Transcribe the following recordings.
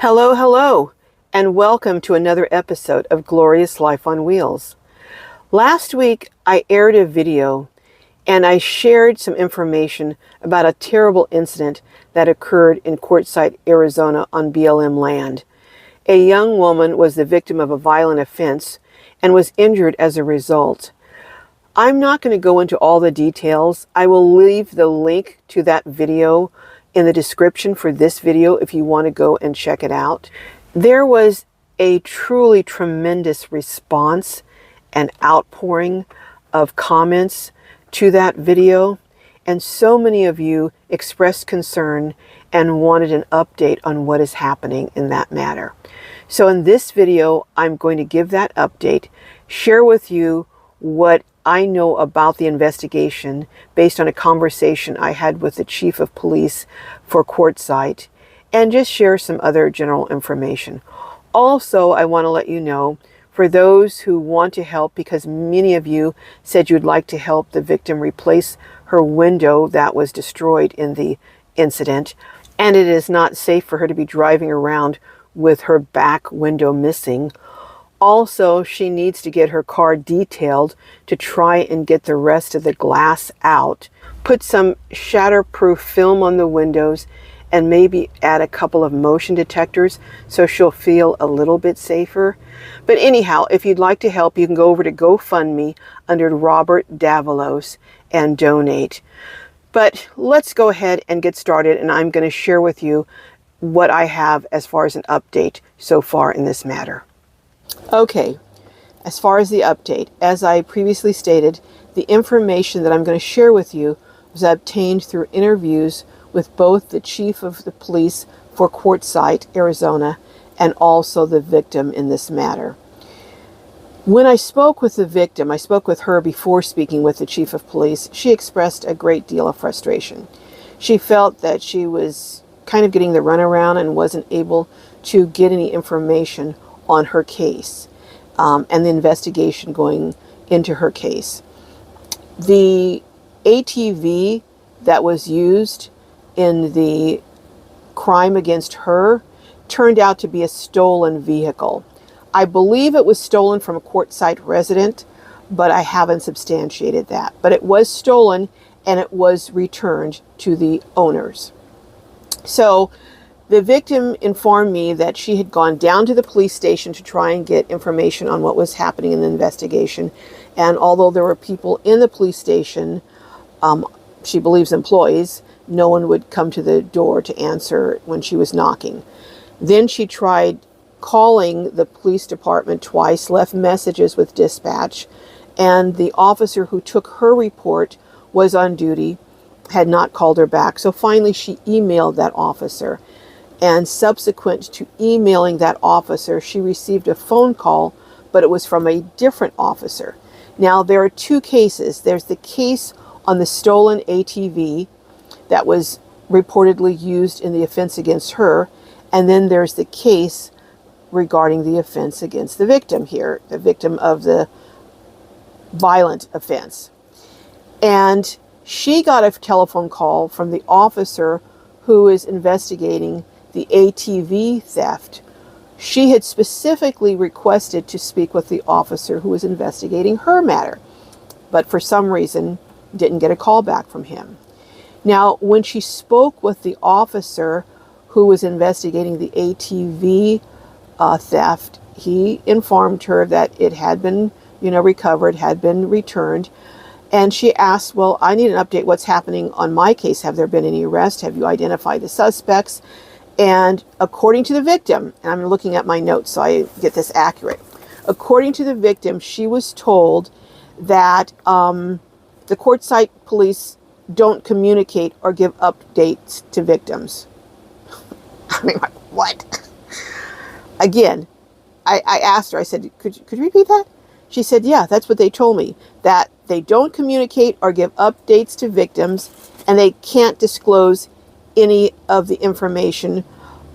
Hello, hello, and welcome to another episode of Glorious Life on Wheels. Last week, I aired a video and I shared some information about a terrible incident that occurred in Quartzsite, Arizona on BLM land. A young woman was the victim of a violent offense and was injured as a result. I'm not going to go into all the details. I will leave the link to that video in the description for this video if you want to go and check it out. There was a truly tremendous response and outpouring of comments to that video, and so many of you expressed concern and wanted an update on what is happening in that matter. So in this video, I'm going to give that update, share with you what I know about the investigation based on a conversation I had with the chief of police for Quartzsite, and just share some other general information. Also, I want to let you know, for those who want to help, because many of you said you'd like to help the victim replace her window that was destroyed in the incident, and it is not safe for her to be driving around with her back window missing. Also, she needs to get her car detailed to try and get the rest of the glass out. Put some shatterproof film on the windows and maybe add a couple of motion detectors so she'll feel a little bit safer. But anyhow, if you'd like to help, you can go over to GoFundMe under Robert Davalos and donate. But let's go ahead and get started, and I'm going to share with you what I have as far as an update so far in this matter. Okay, as far as the update, as I previously stated, the information that I'm going to share with you was obtained through interviews with both the chief of the police for Quartzsite, Arizona, and also the victim in this matter. When I spoke with the victim, I spoke with her before speaking with the chief of police, she expressed a great deal of frustration. She felt that she was kind of getting the runaround and wasn't able to get any information on her case and the investigation going into her case. The ATV that was used in the crime against her turned out to be a stolen vehicle. I believe it was stolen from a Quartzsite resident, but I haven't substantiated that. But it was stolen and it was returned to the owners. So the victim informed me that she had gone down to the police station to try and get information on what was happening in the investigation. And although there were people in the police station, she believes employees, no one would come to the door to answer when she was knocking. Then she tried calling the police department twice, left messages with dispatch, and the officer who took her report was on duty, had not called her back. So finally she emailed that officer. And subsequent to emailing that officer, she received a phone call, but it was from a different officer. Now, there are two cases. There's the case on the stolen ATV that was reportedly used in the offense against her, and then there's the case regarding the offense against the victim here, the victim of the violent offense. And she got a telephone call from the officer who is investigating the ATV theft. She had specifically requested to speak with the officer who was investigating her matter, but for some reason didn't get a call back from him. Now, when she spoke with the officer who was investigating the ATV theft, he informed her that it had been, recovered, had been returned. And she asked, well, I need an update. What's happening on my case? Have there been any arrests? Have you identified the suspects? And according to the victim, and I'm looking at my notes so I get this accurate. According to the victim, she was told that the Quartzsite police don't communicate or give updates to victims. I mean, like, what? Again, I asked her, I said, could you repeat that? She said, yeah, that's what they told me, that they don't communicate or give updates to victims, and they can't disclose any of the information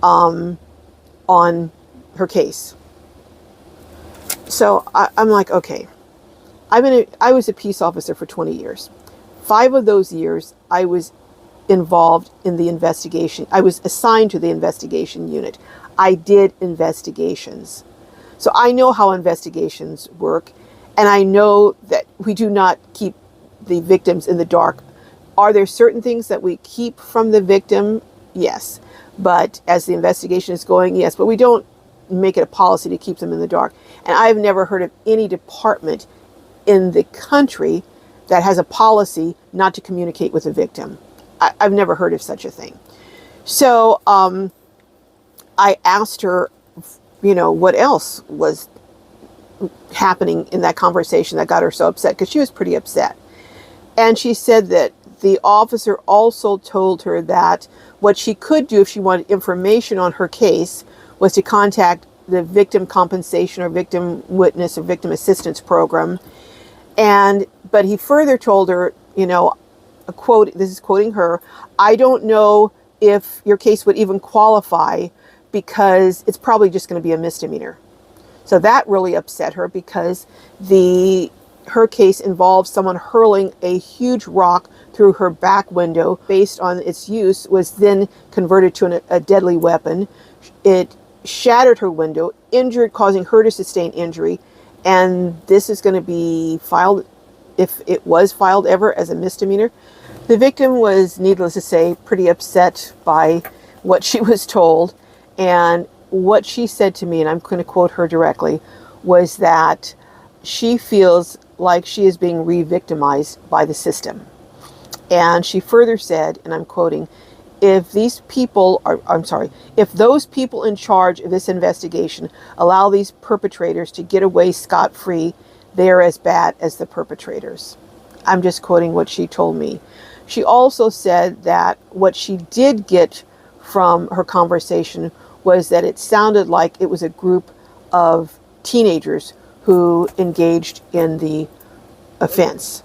on her case. So I'm like, okay, I was a peace officer for 20 years. 5 of those years, I was involved in the investigation. I was assigned to the investigation unit. I did investigations. So I know how investigations work, and I know that we do not keep the victims in the dark. Are there certain things that we keep from the victim? Yes. But as the investigation is going, yes. But we don't make it a policy to keep them in the dark. And I've never heard of any department in the country that has a policy not to communicate with a victim. I've never heard of such a thing. So I asked her, what else was happening in that conversation that got her so upset, because she was pretty upset. And she said that the officer also told her that what she could do if she wanted information on her case was to contact the victim compensation or victim witness or victim assistance program. But he further told her, a quote, this is quoting her, "I don't know if your case would even qualify because it's probably just going to be a misdemeanor." So that really upset her, because her case involves someone hurling a huge rock through her back window based on its use, was then converted to a deadly weapon. It shattered her window, causing her to sustain injury. And this is going to be filed, if it was filed ever, as a misdemeanor. The victim was, needless to say, pretty upset by what she was told. And what she said to me, and I'm going to quote her directly, was that she feels like she is being re-victimized by the system. And she further said, and I'm quoting, if those people in charge of this investigation allow these perpetrators to get away scot-free, they are as bad as the perpetrators. I'm just quoting what she told me. She also said that what she did get from her conversation was that it sounded like it was a group of teenagers who engaged in the offense.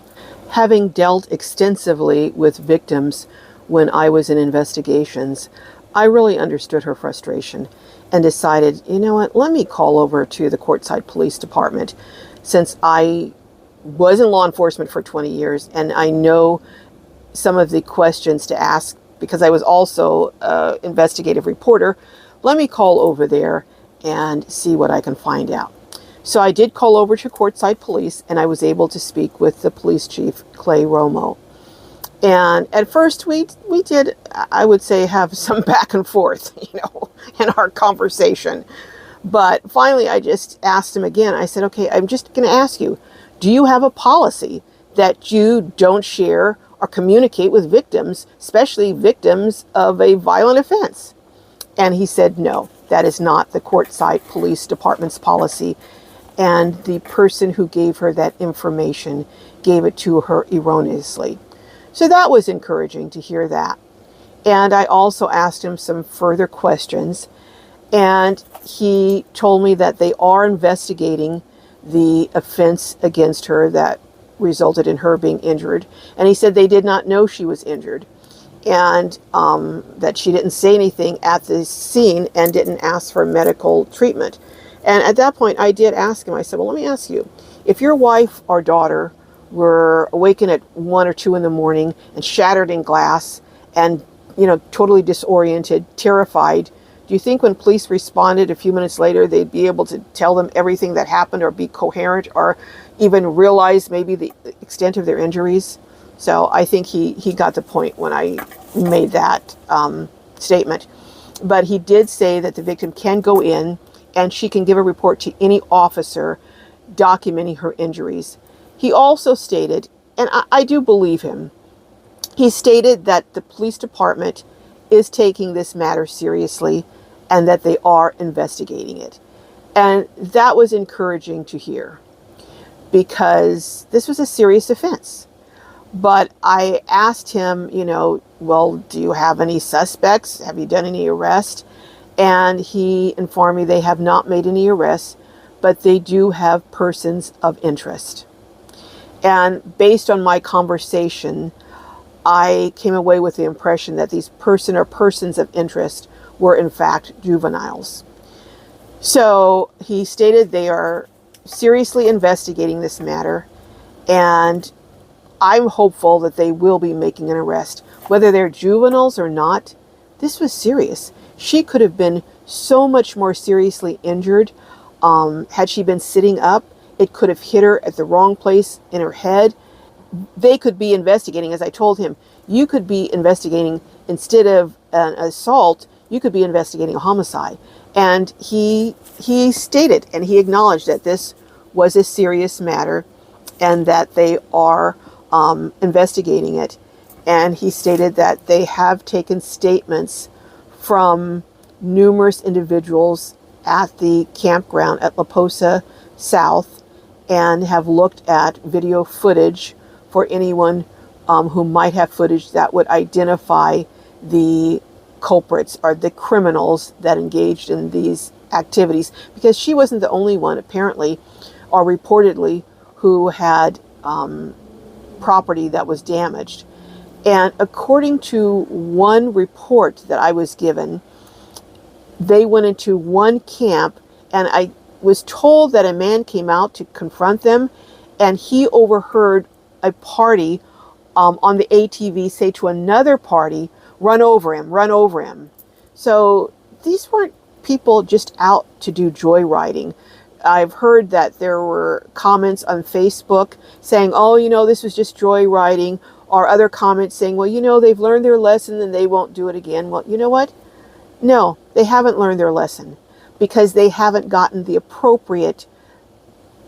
Having dealt extensively with victims when I was in investigations, I really understood her frustration and decided, let me call over to the Courtside Police Department, since I was in law enforcement for 20 years and I know some of the questions to ask because I was also an investigative reporter. Let me call over there and see what I can find out. So I did call over to Courtside Police, and I was able to speak with the police chief, Clay Romo. And at first we did, I would say, have some back and forth, in our conversation. But finally, I just asked him again. I said, okay, I'm just going to ask you, do you have a policy that you don't share or communicate with victims, especially victims of a violent offense? And he said, no, that is not the Courtside Police Department's policy. And the person who gave her that information gave it to her erroneously. So that was encouraging to hear that. And I also asked him some further questions. And he told me that they are investigating the offense against her that resulted in her being injured. And he said they did not know she was injured. And that she didn't say anything at the scene and didn't ask for medical treatment. And at that point, I did ask him, I said, well, let me ask you, if your wife or daughter were awakened at 1 or 2 in the morning and shattered in glass and, totally disoriented, terrified, do you think when police responded a few minutes later, they'd be able to tell them everything that happened or be coherent or even realize maybe the extent of their injuries? So I think he got the point when I made that statement. But he did say that the victim can go in and she can give a report to any officer documenting her injuries. He also stated, and I do believe him, he stated that the police department is taking this matter seriously and that they are investigating it. And that was encouraging to hear because this was a serious offense. But I asked him, well, do you have any suspects? Have you done any arrests? And he informed me they have not made any arrests, but they do have persons of interest. And based on my conversation, I came away with the impression that these persons of interest were in fact juveniles. So he stated they are seriously investigating this matter, and I'm hopeful that they will be making an arrest. whether they're juveniles or not, this was serious. She could have been so much more seriously injured. Had she been sitting up, it could have hit her at the wrong place in her head. They could be investigating, as I told him, you could be investigating, instead of an assault, you could be investigating a homicide. And he stated and he acknowledged that this was a serious matter and that they are investigating it. And he stated that they have taken statements from numerous individuals at the campground at La Posa South and have looked at video footage for anyone who might have footage that would identify the culprits or the criminals that engaged in these activities, because she wasn't the only one, apparently, or reportedly, who had property that was damaged. And according to one report that I was given, they went into one camp, and I was told that a man came out to confront them, and he overheard a party on the ATV say to another party, run over him, run over him. So these weren't people just out to do joyriding. I've heard that there were comments on Facebook saying, oh, you know, this was just joyriding, or other comments saying, well, you know, they've learned their lesson and they won't do it again. Well, you know what? No, they haven't learned their lesson, because they haven't gotten the appropriate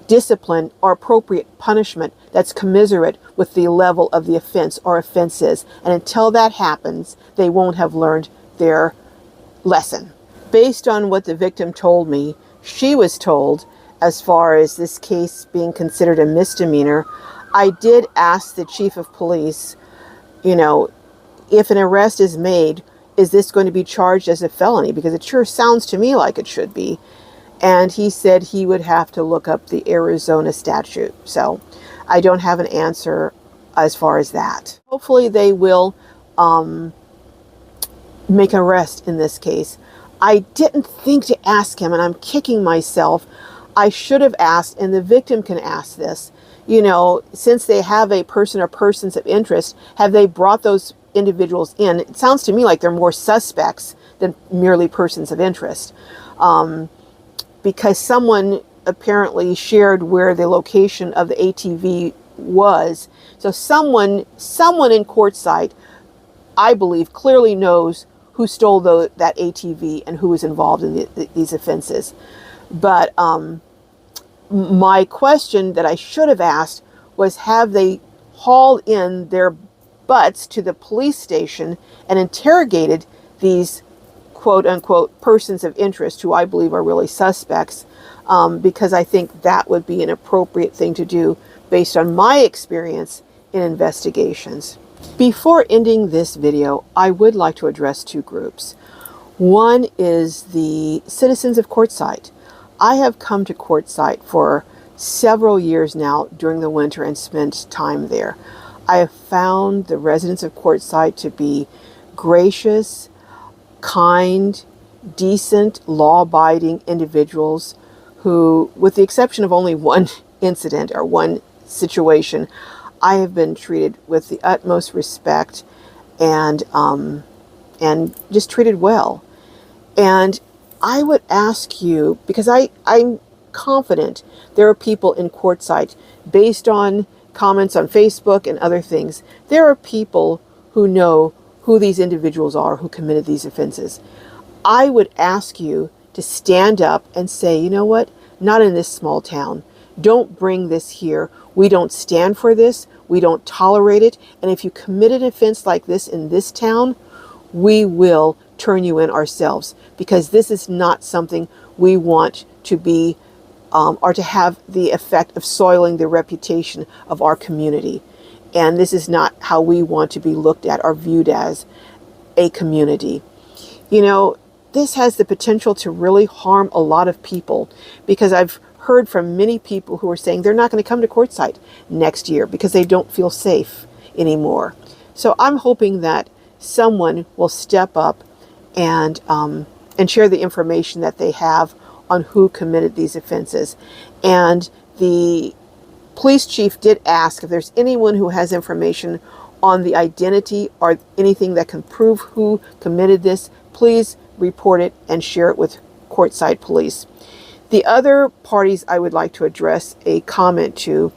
discipline or appropriate punishment that's commensurate with the level of the offense or offenses. And until that happens, they won't have learned their lesson. Based on what the victim told me, she was told, as far as this case being considered a misdemeanor, I did ask the chief of police, you know, if an arrest is made, is this going to be charged as a felony? Because it sure sounds to me like it should be. And he said he would have to look up the Arizona statute. So I don't have an answer as far as that. Hopefully they will make an arrest in this case. I didn't think to ask him, and I'm kicking myself. I should have asked, and the victim can ask this. You know, since they have a person or persons of interest, have they brought those individuals in? It sounds to me like they're more suspects than merely persons of interest. Because someone apparently shared where the location of the ATV was. So someone in Quartzsite, I believe, clearly knows who stole that ATV and who was involved in these offenses. But my question that I should have asked was, have they hauled in their butts to the police station and interrogated these quote-unquote persons of interest, who I believe are really suspects, because I think that would be an appropriate thing to do based on my experience in investigations. Before ending this video, I would like to address two groups. One is the citizens of Quartzsite. I have come to Quartzsite for several years now during the winter and spent time there. I have found the residents of Quartzsite to be gracious, kind, decent, law-abiding individuals who, with the exception of only one incident or one situation, I have been treated with the utmost respect and just treated well. And I would ask you, because I'm confident there are people in Quartzsite, based on comments on Facebook and other things, there are people who know who these individuals are who committed these offenses. I would ask you to stand up and say, you know what, not in this small town. Don't bring this here. We don't stand for this. We don't tolerate it. And if you commit an offense like this in this town, we will turn you in ourselves, because this is not something we want to be or to have the effect of soiling the reputation of our community. And this is not how we want to be looked at or viewed as a community. You know, this has the potential to really harm a lot of people, because I've heard from many people who are saying they're not going to come to Quartzsite next year because they don't feel safe anymore. So I'm hoping that someone will step up and share the information that they have on who committed these offenses. And the police chief did ask if there's anyone who has information on the identity or anything that can prove who committed this, please report it and share it with courtside police. The other parties I would like to address a comment to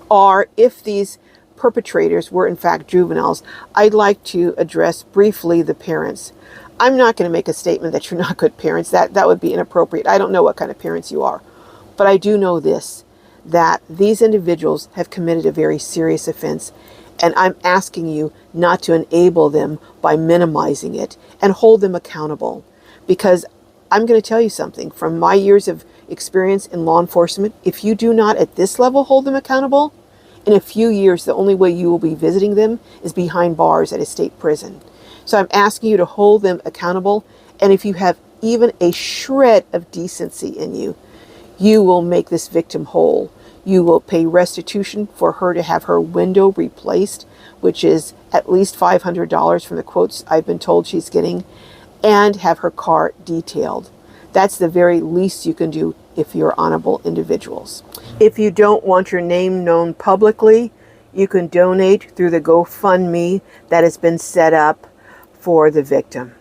are, if these perpetrators were in fact juveniles, I'd like to address briefly the parents. I'm not going to make a statement that you're not good parents. That would be inappropriate. I don't know what kind of parents you are. But I do know this, that these individuals have committed a very serious offense. And I'm asking you not to enable them by minimizing it and hold them accountable. Because I'm going to tell you something. From my years of experience in law enforcement, if you do not at this level hold them accountable, in a few years, the only way you will be visiting them is behind bars at a state prison. So I'm asking you to hold them accountable. And if you have even a shred of decency in you, you will make this victim whole. You will pay restitution for her to have her window replaced, which is at least $500 from the quotes I've been told she's getting, and have her car detailed. That's the very least you can do if you're honorable individuals. If you don't want your name known publicly, you can donate through the GoFundMe that has been set up for the victim.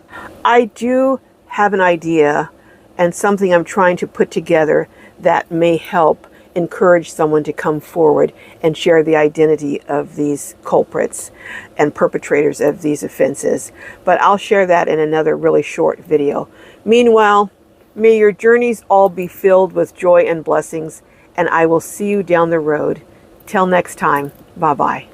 I do have an idea and something I'm trying to put together that may help encourage someone to come forward and share the identity of these culprits and perpetrators of these offenses. But I'll share that in another really short video. Meanwhile, may your journeys all be filled with joy and blessings, and I will see you down the road. Till next time, bye-bye.